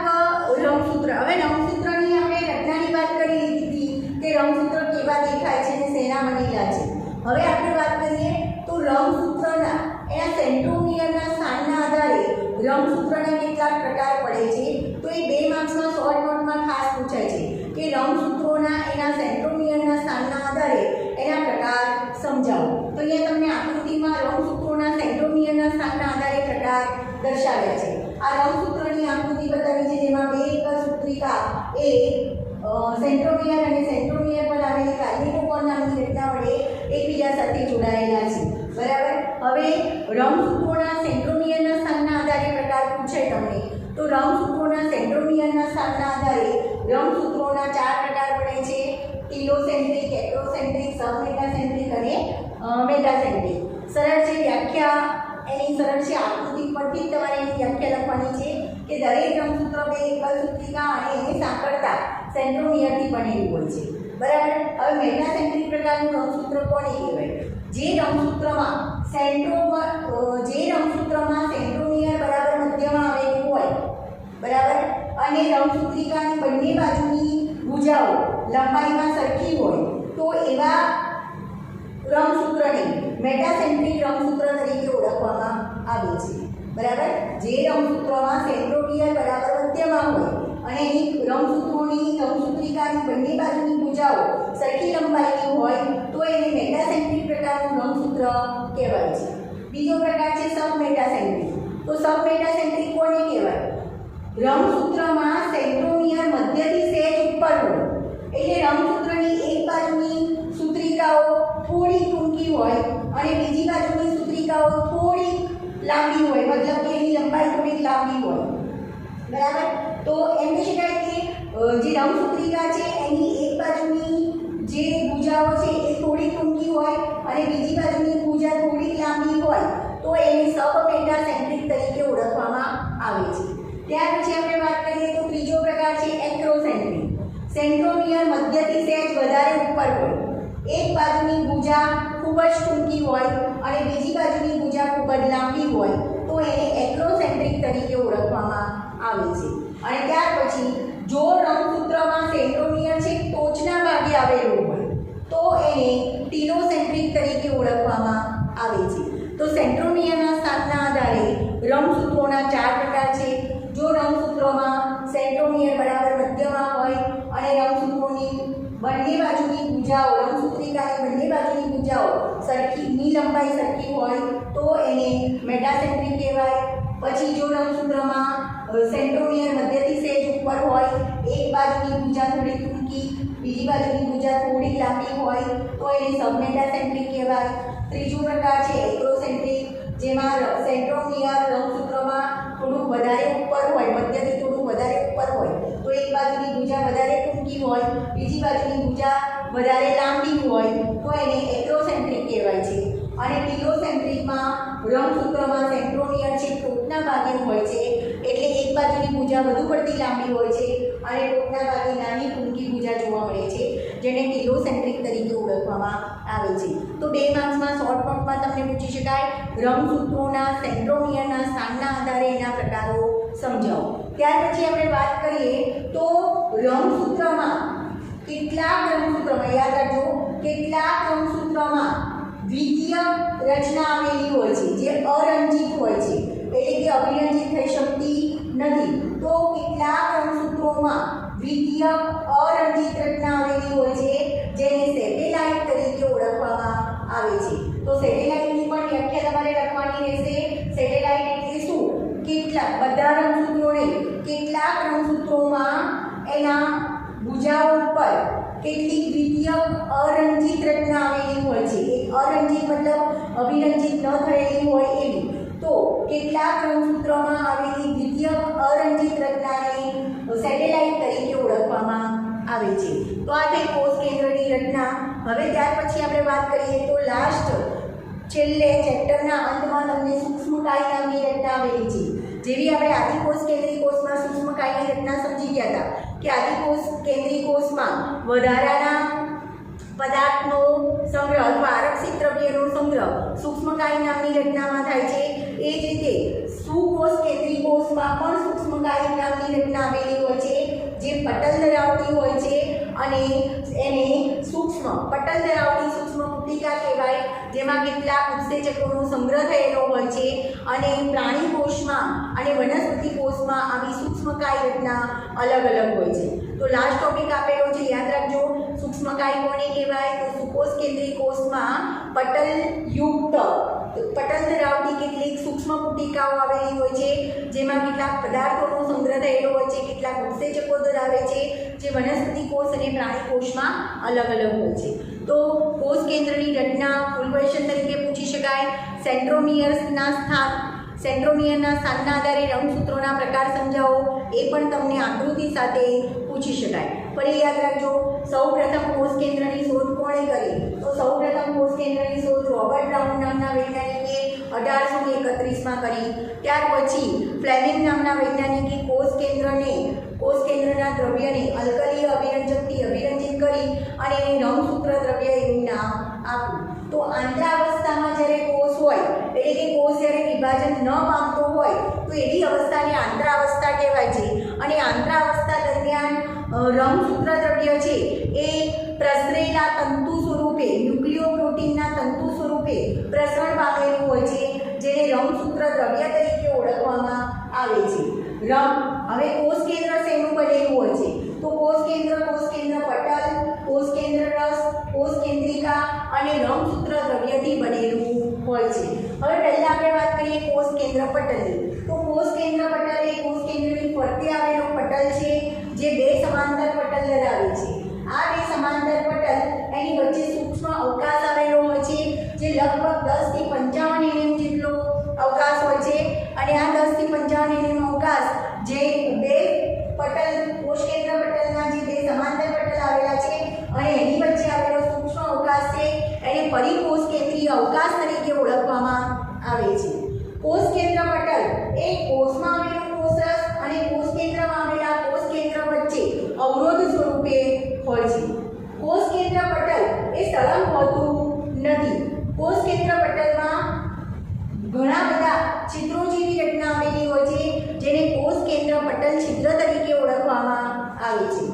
રંગસૂત્ર, હવે રંગસૂત્રની આપણે રચનાની વાત કરી લીધી કે રંગસૂત્ર કેવા દેખાય છે અને શેના બનેલા છે। હવે આપણે વાત કરીએ તો રંગસૂત્રના એના સેન્ટ્રોમિયરના સ્થાનના આધારે રંગસૂત્રના કેટલાક પ્રકાર પડે છે। તો એ 2 માર્ક્સમાં શોર્ટ નોટમાં ખાસ પૂછાય છે કે રંગસૂત્રોના એના સેન્ટ્રોમિયરના સ્થાનના આધારે એના પ્રકાર સમજાવો। તો અહીંયા તમને આકૃતિમાં રંગસૂત્રોના સેન્ટ્રોમિયરના સ્થાનના આધારે પ્રકાર દર્શાવ્યા છે। આ રંગસૂત્રની આકૃતિ બતાવી છે જેમાં 2 એકલ સૂત્રિકા એ સેન્ટ્રોમિયર અને સેન્ટ્રોમિયર પર આવેલી કાર્ડિયોકોર નામની રચના વડે એકબીજા સાથે જોડાયેલા છે. બરાબર. હવે રંગસૂત્રોના સેન્ટ્રોમિયરના સ્થાનના આધારે પ્રકાર પૂછે તમને, તો રંગસૂત્રોના સેન્ટ્રોમિયરના સ્થાનના આધારે રંગસૂત્રોના 4 પ્રકાર પડે છે: ટીલોસેન્ટ્રિક, એક્રોસેન્ટ્રિક, સબમેટાસેન્ટ્રિક અને મેટાસેન્ટ્રિક. સરળ છે વ્યાખ્યા, એની સરળ છે આકૃતિ પરથી જ તમારે એની વ્યાખ્યા લખવાની છે કે દરેક રંગસૂત્ર બે એકલ સૂત્રિકા અને એને સાંકળતા સેન્ટ્રોમિયરથી બનેલું હોય છે. બરાબર. હવે મેટાસેન્ટ્રિક પ્રકારનું રંગસૂત્ર કોને કહેવાય? જે રંગસૂત્રમાં સેન્ટ્રોમિયર બરાબર મધ્યમાં આવેલું હોય, બરાબર, અને રંગસૂત્રિકાની બંને બાજુની ભુજાઓ લંબાઈમાં સરખી હોય, તો એવા રંગસૂત્રને મેટાસેન્ટ્રિક રંગસૂત્ર તરીકે ઓળખવામાં આવે છે. બરાબર. જે રંગસૂત્રમાં સેન્ટ્રોમિયર બરાબર મધ્યમાં હોય અને એની રંગસૂત્રિકાની બંને બાજુની ભુજાઓ સરખી લંબાઈની હોય, તો એને મેટાસેન્ટ્રિક પ્રકારનું રંગસૂત્ર કહેવાય છે. બીજો પ્રકાર છે સબમેટાસેન્ટ્રિક. તો સબમેટાસેન્ટ્રિક કોને કહેવાય? રંગસૂત્રમાં સેન્ટ્રોમિયર મધ્યથી સહેજ ઉપર હોય, એટલે રંગસૂત્રની એક બાજુની સૂત્રિકાઓ થોડી ટૂંકી હોય અને બીજી બાજુની સૂત્રિકાઓ થોડી લાંબી હોય, મતલબ કે એની લંબાઈ થોડી લાંબી હોય. બરાબર. તો એમ કહી શકાય કે જે રંગસૂત્રિકા છે એની એક બાજુની જે ભુજાઓ છે એ થોડી ટૂંકી હોય અને બીજી બાજુની ભુજા થોડી લાંબી હોય, તો એને સબમેટાસેન્ટ્રિક તરીકે ઓળખવામાં આવે છે. ત્યાર પછી આપણે વાત કરીએ તો ત્રીજો પ્રકાર છે એક્રોસેન્ટ્રિક. સેન્ટ્રોમિયર મધ્યથી સહેજ વધારે ઉપર હોય, એક બાજુની ભુજા ખૂબ જ ટૂંકી હોય અને બીજી બાજુની ભુજા ખૂબ જ લાંબી હોય, તો એને એક્રોસેન્ટ્રિક તરીકે ઓળખવામાં આવે છે. અને ત્યાર પછી જો રંગસૂત્રમાં સેન્ટ્રોમિયર છે ટોચના ભાગે આવેલું હોય, તો એને ટીલોસેન્ટ્રિક તરીકે ઓળખવામાં આવે છે. તો સેન્ટ્રોમિયરના સ્થાનના આધારે રંગસૂત્રોના 4 પ્રકાર છે. જો રંગસૂત્રોમાં સેન્ટ્રોમિયર બરાબર મધ્યમાં હોય અને રંગસૂત્રોની બંને બાજુની ભુજાઓ, રંગસૂત્રિકાની બંને બાજુની ભુજાઓ સરખીની લંબાઈ સરખી હોય, તો એને મેટાસેન્ટ્રિક કહેવાય. પછી જો રંગસૂત્રમાં સેન્ટ્રોમિયર મધ્યથી સહેજ ઉપર હોય, એક બાજુની ભુજા થોડી ટૂંકી, બીજી બાજુની ભુજા થોડી લાંબી હોય, તો એને સબમેટાસેન્ટ્રિક કહેવાય. ત્રીજો પ્રકાર છે એક્રોસેન્ટ્રિક, જેમાં સેન્ટ્રોમિયર રંગસૂત્રમાં થોડુંક વધારે ઉપર હોય, મધ્યથી થોડું વધારે ઉપર હોય, તો એક બાજુની ભુજા વધારે ટૂંકી હોય, બીજી બાજુની ભુજા વધારે લાંબી હોય, તો એને એક્રોસેન્ટ્રિક કહેવાય છે. અને ટીલોસેન્ટ્રિકમાં રંગસૂત્રમાં સેન્ટ્રોમિયર છે ટોચના ભાગે હોય છે, એટલે એક બાજુની ભુજા વધુ પડતી લાંબી હોય છે અને ટોચના ભાગે નાની ટૂંકી ભુજા જોવા મળે છે, જેને ટીલોસેન્ટ્રિક તરીકે ઓળખવામાં આવે છે. તો 2 માર્ક્સમાં શોર્ટ નોટમાં તમને પૂછી શકાય રંગસૂત્રોના સેન્ટ્રોમિયરના સ્થાનના આધારે એના પ્રકારો સમજાવો. ત્યાર પછી આપણે વાત કરીએ તો રંગસૂત્રમાં યાદ રાખજો, કેટલાક રંગસૂત્રમાં દ્વિતીય રચના આવેલી હોય છે જે અરંજિત હોય છે, એટલે કે અભિરંજિત થઈ શકતી નથી. તો કેટલાક રંગસૂત્રોમાં દ્વિતીય અરંજિત રચના આવેલી હોય છે, જેને સેટેલાઇટ તરીકે ઓળખવામાં આવે છે. તો સેટેલાઇટની પણ વ્યાખ્યા તમારે લખવાની રહેશે. સેટેલાઇટ એટલે શું? બધા રંગસૂત્રોને કેટલાક રંગસૂત્રોમાં એના ભુજાઓ ઉપર કેટલીક દ્વિતીય અરંજિત રચના આવેલી હોય છે. અરંજિત મતલબ અભિરંજિત ન થયેલી હોય એવી. તો કેટલાક રંગસૂત્રોમાં આવેલી દ્વિતીય અરંજિત રચનાને સેટેલાઇટ તરીકે ઓળખવામાં આવે છે. તો આ થઈ કોષ કેન્દ્રની રચના. હવે ત્યાર પછી આપણે વાત કરીએ તો છેલ્લે ચેપ્ટરના અંતમાં તમને સૂક્ષ્મકાય નામની રચના આવેલી છે. જેવી આપણે આદિકોષ કેન્દ્રીય કોષમાં સૂક્ષ્મકાયની રચના સમજી ગયા હતા કે આદિકોષ કેન્દ્રીય કોષમાં વધારાના પદાર્થનો સંગ્રહ અથવા આરક્ષિત દ્રવ્યનો સંગ્રહ સૂક્ષ્મકાય નામની રચનામાં થાય છે. એ જ રીતે સુકોષ કેન્દ્રીય કોષમાં પણ સૂક્ષ્મકાય નામની રચના આવેલી હોય છે, જે પટલ ધરાવતી હોય છે અને એને પટલ ધરાવતી સૂક્ષ્મ પુટિકા કહેવાય, જેમાં કેટલાક ઉત્સેચકોનો સંગ્રહ થયેલો હોય છે. અને પ્રાણી કોષમાં અને વનસ્પતિ કોષમાં આવી સૂક્ષ્મકાય રચના અલગ અલગ હોય છે. તો લાસ્ટ ટોપિક આપેલો છે, યાદ રાખજો. સૂક્ષ્મકાય કોને કહેવાય? તો સુકોષ કેન્દ્રીય કોષમાં પટલયુક્ત પટલ ધરાવતી કેટલીક સૂક્ષ્મ પુટિકાઓ આવેલી હોય છે, જેમાં કેટલાક પદાર્થોનો સંગ્રહ થયેલો હોય છે, કેટલાક ઉત્સેચકો ધરાવે છે, જે વનસ્પતિ કોષ અને પ્રાણી કોષમાં અલગ અલગ હોય છે. તો કોષ કેન્દ્રની રચના ફૂલ ક્વેશ્ચન તરીકે પૂછી શકાય. સેન્ટ્રોમિયરના સ્થાનના આધારે રંગસૂત્રોના પ્રકાર સમજાવો, એ પણ તમને આકૃતિ સાથે પૂછી શકાય. ફરી યાદ રાખજો, સૌપ્રથમ કોષ કેન્દ્રની શોધ કોણે કરી? તો સૌપ્રથમ કોષ કેન્દ્રની શોધ રોબર્ટ બ્રાઉન નામના વૈજ્ઞાનિકે 1831માં કરી. ત્યાર પછી ફ્લેમિંગ નામના વૈજ્ઞાનિકે કોષ કેન્દ્રના દ્રવ્યને અલ્કલીય અભિરંજકથી અભિરંજિત કરી અને એને રંગસૂત્ર દ્રવ્ય એવું નામ આપ્યું. તો આંતરાવસ્થામાં જ્યારે કોષ હોય, એટલે કે કોષ જ્યારે વિભાજન ન પામતો હોય, તો એવી અવસ્થાને આંતરાવસ્થા કહેવાય છે. અને આંતરાવસ્થા દરમિયાન રંગસૂત્ર દ્રવ્ય છે એ પ્રસરેલા તંતુ સ્વરૂપે, ન્યુક્લિયોપ્રોટીનના તંતુ સ્વરૂપે પ્રસરણ પામેલું હોય છે, જેને રંગસૂત્ર દ્રવ્ય તરીકે ઓળખવામાં આવે છે. હવે કોષ કેન્દ્ર શેનું બનેલું હોય છે? તો કોષ કેન્દ્ર પટલ, કોષ કેન્દ્ર રસ, કોષ કેન્દ્રિકા અને રંગસૂત્ર દ્રવ્યથી બનેલું હોય છે. હવે પહેલા આપણે વાત કરીએ કોષ કેન્દ્ર પટલની. તો કોષ કેન્દ્ર પટલ એ કોષ કેન્દ્રની ફરતે આવેલો પટલ છે, જે બે સમાંતર પટલ ધરાવે છે. આ બે સમાંતર પટલ એની વચ્ચે સૂક્ષ્મ અવકાશ આવેલો હોય છે, જે લગભગ 10 થી 55 mm જેટલો અવકાશ હોય છે. અને આ 10 થી 55 mm અવકાશ જે બે પટલ, કોષ કેન્દ્ર પટલના જે બે સમાંતર પટલ આવેલા છે અને એની વચ્ચે આવેલો સૂક્ષ્મ અવકાશ છે, એને પરિકોષ કેન્દ્રીય અવકાશ તરીકે ઓળખવામાં આવે છે. કોષ કેન્દ્ર પટલ એ કોષમાં આવેલું કોષરસ અને કોષ કેન્દ્રમાં આવેલા કોષ કેન્દ્ર વચ્ચે અવરોધ સ્વરૂપે હોય છે. કોષ કેન્દ્ર પટલ એ સળંગ હોતું નથી. કોષ કેન્દ્ર પટલમાં ઘણા બધા છિદ્રો જેવી રચના આવેલી હોય છે, જેને કોષ કેન્દ્ર પટલ છિદ્ર તરીકે ઓળખવામાં આવે છે.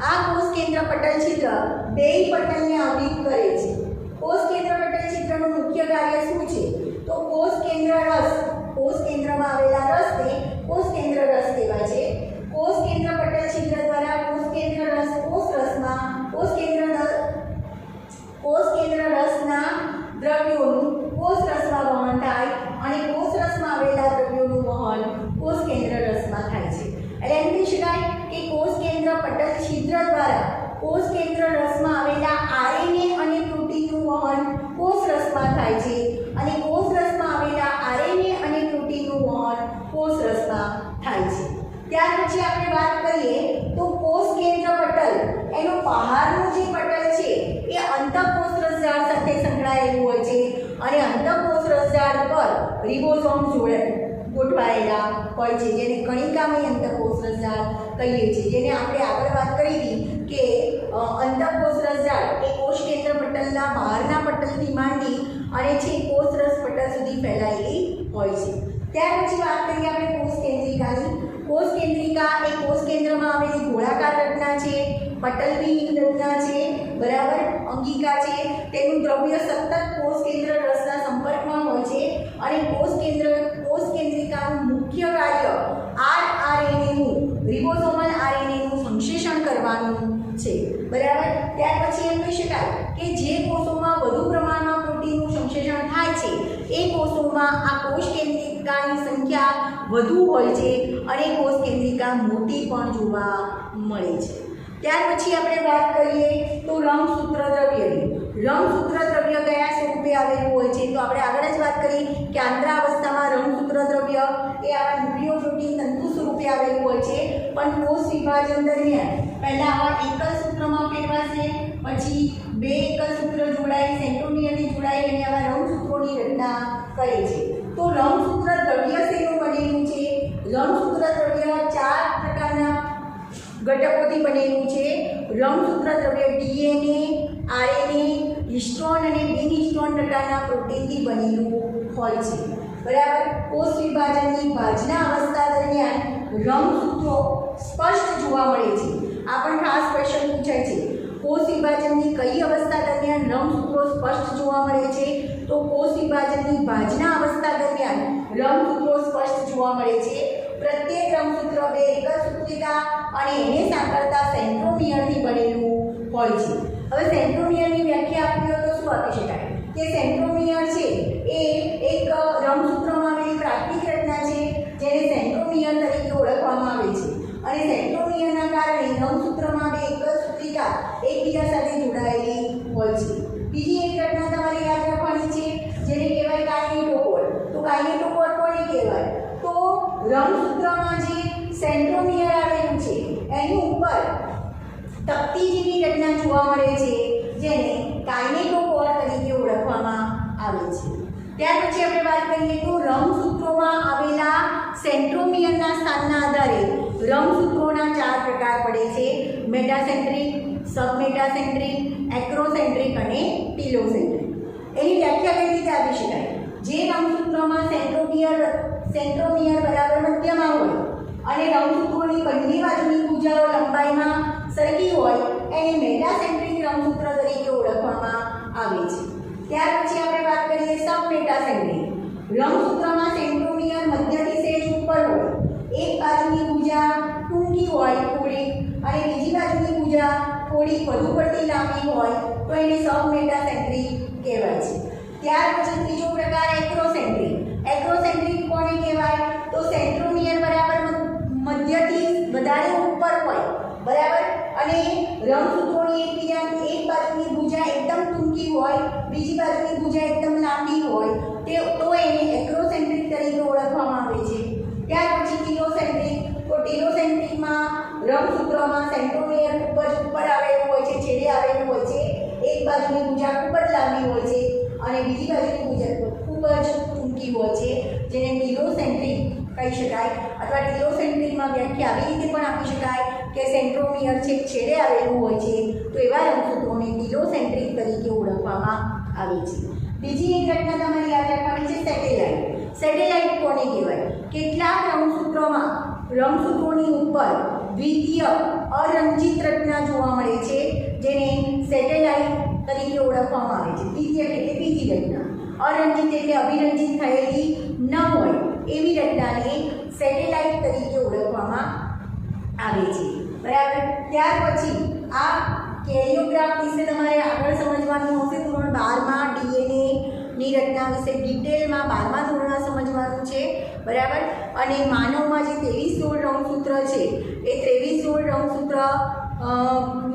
આ કોષ કેન્દ્ર પટલ છિદ્ર બે પટલને આવૃત કરે છે. કોષ કેન્દ્ર પટલ છિદ્રનું મુખ્ય કાર્ય શું છે? તો કોષ કેન્દ્રમાં આવેલા રસને કોષ કેન્દ્ર રસ કહેવાય છે. કોષ કેન્દ્ર પટલ છિદ્ર દ્વારા કોષ કેન્દ્ર રસના દ્રવ્યોનું કોષ રસમાં વહન થાય અને કોષ રસમાં આવેલા દ્રવ્યોનું વહન કોષ કેન્દ્ર રસમાં થાય છે. એટલે એમ કહી શકાય કે કોષ કેન્દ્ર પટલ છિદ્ર દ્વારા કોષ કેન્દ્ર રસમાં આવેલા આરએનએ અને પ્રોટીનનું વહન કોષ રસમાં થાય છે અને કોષ રસમાં આવેલા આરએનએ અને પ્રોટીનનું વહન કોષ રસમાં થાય છે. ત્યાર પછી આપણે વાત કરીએ તો કોષ કેન્દ્ર પટલ એનો બહારનું જે પટલ છે એ અંતઃકોષ રસજાળ સાથે સંકળાયેલું હોય છે અને અંતઃકોષ રસજાળ પર રિબોસોમ્સ ગોઠવાયેલા હોય છે, જેને કણિકામય અંતઃકોષ રસજાળ કહીએ છીએ. જેને આપણે આગળ વાત કરી હતી કે અંતઃકોષ રસજાળ એ કોષ કેન્દ્ર પટલના બહારના પટલથી માંડી અને છે કોષ રસ પટલ સુધી ફેલાયેલી હોય છે. ત્યાર પછી વાત કરીએ આપણે કોષ કેન્દ્રિકાની. કોષ કેન્દ્રિકા એ કોષ કેન્દ્રમાં આવેલી ગોળાકાર રચના છે, પટલવિહીન રચના છે, બરાબર, અંગિકા છે. તેનું દ્રવ્ય સતત કોષ કેન્દ્ર રસના સંપર્કમાં હોય છે અને કોષ કેન્દ્રિકાનું મુખ્ય કાર્ય આરએનએનું, રિબોસોમલ આરએનએનું સંશ્લેષણ કરવાનું છે, બરાબર. ત્યાર પછી એમ કહી શકાય કે જે કોષોમાં વધુ પ્રમાણમાં પ્રોટીનનું સંશ્લેષણ થાય છે એ કોષોમાં આ કોષ કેન્દ્રિકાની સંખ્યા વધુ હોય છે અને કોષ કેન્દ્રિકા મોટી પણ જોવા મળે છે. ત્યાર પછી આપણે વાત કરીએ તો રંગસૂત્ર દ્રવ્યની. રંગસૂત્ર દ્રવ્ય કયા સ્વરૂપે આવેલું હોય છે? તો આપણે આગળ જ વાત કરી કે આંતરાવસ્થામાં રંગસૂત્ર દ્રવ્ય એ આ ન્યુક્લિયોપ્રોટીન તંતુ સ્વરૂપે આવેલું હોય છે, પણ કોષ વિભાજન દરમિયાન પહેલા આવા એકલ સૂત્રમાં ફેરવાશે, પછી બે એકલ સૂત્ર જોડાઈ સેન્ટ્રોમિયરથી જોડાઈ અને આવા રંગસૂત્રોની રચના કરે છે. તો રંગસૂત્ર દ્રવ્ય શેનું બનેલું છે? રંગસૂત્ર દ્રવ્ય 4 પ્રકારના ઘટકોથી બનેલું છે. રંગસૂત્ર દ્રવ્ય ડીએનએ, આરએનએ, હિસ્ટોન અને બિન હિસ્ટોન પ્રકારના પ્રોટીનથી બનેલું હોય છે, બરાબર. કોષ વિભાજનની ભાજના અવસ્થા દરમિયાન રંગસૂત્રો સ્પષ્ટ જોવા મળે છે. આ પણ ખાસ ક્વેશ્ચન પૂછાય છે. કોષ વિભાજનની કઈ અવસ્થા દરમિયાન રંગસૂત્રો સ્પષ્ટ જોવા મળે છે? તો કોષ વિભાજનની ભાજના અવસ્થા દરમિયાન રંગસૂત્રો સ્પષ્ટ જોવા મળે છે. પ્રત્યેક રંગસૂત્ર બે એકલ સૂત્રિકા અને એને સાંકળતા સેન્ટ્રોમિયરથી બનેલું હોય છે. હવે સેન્ટ્રોમિયરની વ્યાખ્યા આપવી હોય તો શું આપી શકાય? કે સેન્ટ્રોમિયર છે એ એક રંગસૂત્રમાં આવેલી પ્રાથમિક રચના છે જેને સેન્ટ્રોમિયર તરીકે ઓળખવામાં આવે છે અને સેન્ટ્રોમિયરના કારણે રંગસૂત્રમાં બે એક જ સૂત્રિકા એકબીજા સાથે જોડાયેલી હોય છે. બીજી એક ઘટના તમારે યાદ રાખવાની છે જેને કહેવાય કાઇનેટોકોર. તો કાઇનેટોકોર કોને કહેવાય? તો રંગસૂત્રમાં જે સેન્ટ્રોમિયર આવેલું છે એની ઉપર તકતી જેવી રચના જોવા મળે છે જેને કાઇનેટોકોર તરીકે ઓળખવામાં આવે છે. ત્યાર પછી આપણે વાત કરીએ તો રંગસૂત્રોમાં આવેલા સેન્ટ્રોમિયરના સ્થાનના આધારે રંગસૂત્રોના 4 પ્રકાર પડે છે: મેટાસેન્ટ્રિક, સબમેટાસેન્ટ્રિક, એક્રોસેન્ટ્રિક અને ટીલોસેન્ટ્રિક. એની વ્યાખ્યા કઈ રીતે આપી શકાય? જે રંગસૂત્રમાં સેન્ટ્રોમિયર બરાબર મધ્યમાં હોય અને રંગસૂત્રોની બંને બાજુની ભુજાઓ લંબાઈમાં સરખી હોય એને મેટાસેન્ટ્રિક રંગસૂત્ર તરીકે ઓળખવામાં આવે છે. ત્યાર પછી આપણે વાત કરીએ સબમેટાસેન્ટ્રિક. રંગસૂત્રમાં સેન્ટ્રોમિયર મધ્યથી સહેજ ઉપર હોય, એક બાજુની ભુજા ટૂંકી હોય થોડી અને બીજી બાજુની ભુજા થોડી વધુ પડતી લાંબી હોય તો એને સબમેટાસેન્ટ્રિક કહેવાય છે. ત્યાર પછી ત્રીજો પ્રકાર એક્રોસેન્ટ્રિક. એક્રોસેન્ટ્રિક કોને કહેવાય? તો સેન્ટ્રોમિયર બરાબર મધ્યથી વધારે ઉપર હોય બરાબર અને રંગસૂત્રોની એક બાજુની ભુજા એકદમ ટૂંકી હોય, બીજી બાજુની ભુજા એકદમ લાંબી હોય તો એને એક્રોસેન્ટ્રિક તરીકે ઓળખવામાં આવે છે. ત્યાર પછી ટીલોસેન્ટ્રિક. તો ટીલોસેન્ટ્રિકમાં રંગસૂત્રમાં સેન્ટ્રોમિયર ખૂબ જ ઉપર આવેલું હોય છે, છેડે આવેલું હોય છે, એક બાજુની ભુજા ખૂબ જ લાંબી હોય છે અને બીજી બાજુની ભુજા ખૂબ જ ટૂંકી હોય છે જેને ટીલોસેન્ટ્રિક કહી શકાય. અથવા ટીલોસેન્ટ્રિકમાં વ્યાખ્યા આવી રીતે પણ આપી શકાય કે સેન્ટ્રોમિયર છેડે આવેલું હોય છે તો એવા રંગસૂત્રોને ટીલોસેન્ટ્રિક તરીકે ઓળખવામાં આવે છે. બીજી એક ઘટના તમારે યાદ રાખવાની છે સેટેલાઇટ. સેટેલાઇટ કોને કહેવાય? કેટલાક રંગસૂત્રોની ઉપર દ્વિતીય અરંજિત રચના જોવા મળે છે જેને સેટેલાઇટ તરીકે ઓળખવામાં આવે છે. દ્વિતીય એટલે બીજી રચના, અરંજિત એટલે અભિરંજિત થયેલી ન હોય એવી રચનાને સેટેલાઇટ તરીકે ઓળખવામાં આવે છે બરાબર. ત્યાર પછી આ કેરિયોગ્રાફ વિશે તમારે આગળ સમજવાનું હશે. ધોરણ 12માં ડીએનએ ની રચના વિશે ડિટેલમાં 12મા ધોરણમાં સમજવાનું છે બરાબર. અને માનવમાં જે 23 રંગસૂત્ર છે એ 23 રંગસૂત્ર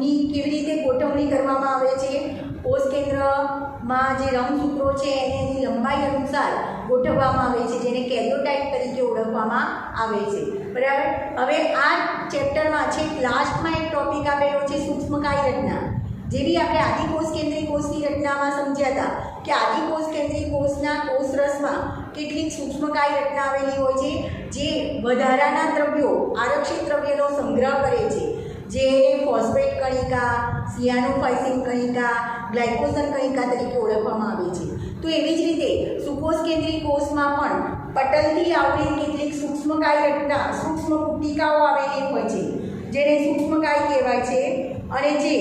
ની કેવી રીતે ગોઠવણી કરવામાં આવે છે, કોષ કેન્દ્રમાં જે રંગસૂત્રો છે એની લંબાઈ અનુસાર ગોઠવવામાં આવે છે જેને કેરિયોટાઇપ તરીકે ઓળખવામાં આવે છે બરાબર. હવે આ ચેપ્ટરમાં છે લાસ્ટમાં એક ટોપિક આપેલો છે સૂક્ષ્મકાય રચના. જેવી આપણે આદિકોષ કેન્દ્રીય કોષની રચનામાં સમજ્યા હતા કે આદિકોષ કેન્દ્રીય કોષના કોષરસમાં કેટલીક સૂક્ષ્મકાય રચના આવેલી હોય છે જે વધારાના દ્રવ્યો, આરક્ષિત દ્રવ્યનો સંગ્રહ કરે છે જેને ફોસ્ફેટ કણિકા, સિયાનોફાઇસિન કણિકા, ગ્લાયકોઝન કણિકા તરીકે ઓળખવામાં આવે છે. તો એવી જ રીતે સુકોષ કેન્દ્રીય કોષમાં પણ પટલથી આવરી કેટલીક સૂક્ષ્મકાય રચના, સૂક્ષ્મ પુટિકાઓ આવેલી હોય છે જેને સૂક્ષ્મકાય કહેવાય છે અને જે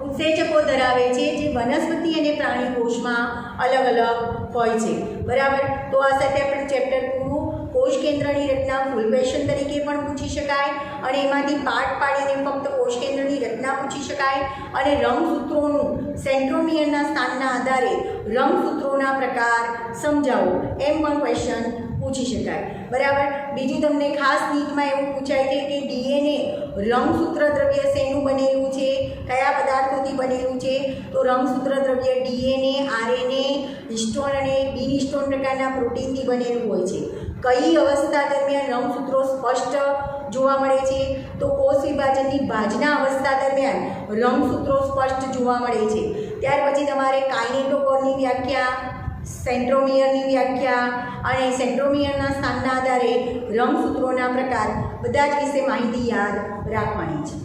ઉત્સેચકો ધરાવે છે જે વનસ્પતિ અને પ્રાણી કોષમાં અલગ અલગ હોય છે બરાબર. તો આ સાથે આપણે ચેપ્ટર પૂરું. કોષ કેન્દ્રની રચના ફૂલ ક્વેશ્ચન તરીકે પણ પૂછી શકાય અને એમાંથી પાર્ટ પાડીને ફક્ત કોષ કેન્દ્રની રચના પૂછી શકાય અને રંગસૂત્રોનું સેન્ટ્રોમિયરના સ્થાનના આધારે રંગસૂત્રોના પ્રકાર સમજાવો એમ પણ ક્વેશ્ચન પૂછી શકાય બરાબર. બીજું તમને ખાસ નીટમાં એવું પૂછાય છે કે ડીએનએ રંગસૂત્ર દ્રવ્ય શેનું બનેલું છે, કયા પદાર્થોથી બનેલું છે? તો રંગસૂત્ર દ્રવ્ય ડીએનએ, આરએનએ, હિસ્ટોન અને બિન હિસ્ટોન પ્રકારના પ્રોટીનથી બનેલું હોય છે. કઈ અવસ્થા દરમિયાન રંગસૂત્રો સ્પષ્ટ જોવા મળે છે? તો કોષ વિભાજનની બાજના અવસ્થા દરમિયાન રંગસૂત્રો સ્પષ્ટ જોવા મળે છે. ત્યાર પછી તમારે કાઇનેટોકોરની વ્યાખ્યા, સેન્ટ્રોમિયરની વ્યાખ્યા અને સેન્ટ્રોમિયરના સ્થાનના આધારે રંગસૂત્રોના પ્રકાર બધા જ વિશે માહિતી યાદ રાખવાની છે.